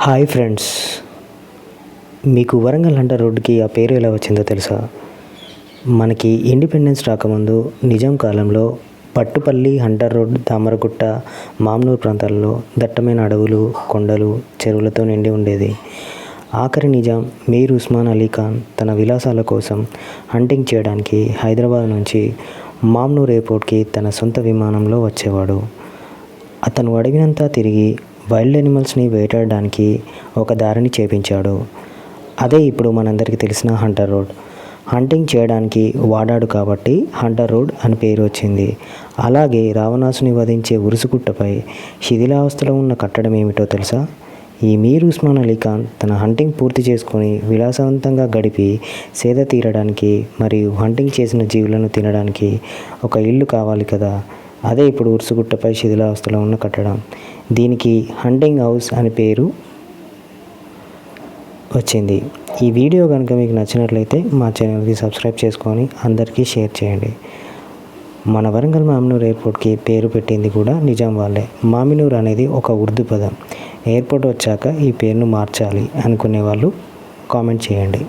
Hi friends, మీకు Warangal Hunter రోడ్డుకి ఆ పేరు ఎలా వచ్చిందో తెలుసా? మనకి ఇండిపెండెన్స్ రాకముందు నిజాం కాలంలో పట్టుపల్లి, హంటర్ రోడ్, తామరగుట్ట, మామ్నూర్ ప్రాంతాల్లో దట్టమైన అడవులు, కొండలు, చెరువులతో నిండి ఉండేది. ఆఖరి నిజాం మీర్ ఉస్మాన్ అలీ ఖాన్ తన విలాసాల కోసం హంటింగ్ చేయడానికి హైదరాబాద్ నుంచి మామ్నూర్ ఎయిర్పోర్ట్కి తన సొంత విమానంలో వచ్చేవాడు. అతను అడవినంతా తిరిగి వైల్డ్ యానిమల్స్ని వేటాడడానికి ఒక దారిని చేపించాడు. అదే ఇప్పుడు మనందరికీ తెలిసిన హంటర్ రోడ్. హంటింగ్ చేయడానికి వాడాడు కాబట్టి హంటర్ రోడ్ అని పేరు వచ్చింది. అలాగే రావణాసుని వధించే ఉరుసుగుట్టపై శిథిలావస్థలో ఉన్న కట్టడం ఏమిటో తెలుసా? ఈ మీర్ ఉస్మాన్ అలీ ఖాన్ తన హంటింగ్ పూర్తి చేసుకొని విలాసవంతంగా గడిపి సేద తీరడానికి మరియు హంటింగ్ చేసిన జీవులను తినడానికి ఒక ఇల్లు కావాలి కదా, అదే ఇప్పుడు ఉరుసుగుట్టపై శిథిలావస్థలో ఉన్న కట్టడం. దీనికి హంటింగ్ హౌస్ అని పేరు వచ్చింది. ఈ వీడియో కనుక మీకు నచ్చినట్లయితే మా ఛానల్కి సబ్స్క్రైబ్ చేసుకొని అందరికీ షేర్ చేయండి. మన వరంగల్ మామినూర్ ఎయిర్పోర్ట్కి పేరు పెట్టింది కూడా నిజాం వాళ్ళే. మామినూర్ అనేది ఒక ఉర్దూ పదం. ఎయిర్పోర్ట్ వచ్చాక ఈ పేరును మార్చాలి అనుకునే వాళ్ళు కామెంట్ చేయండి.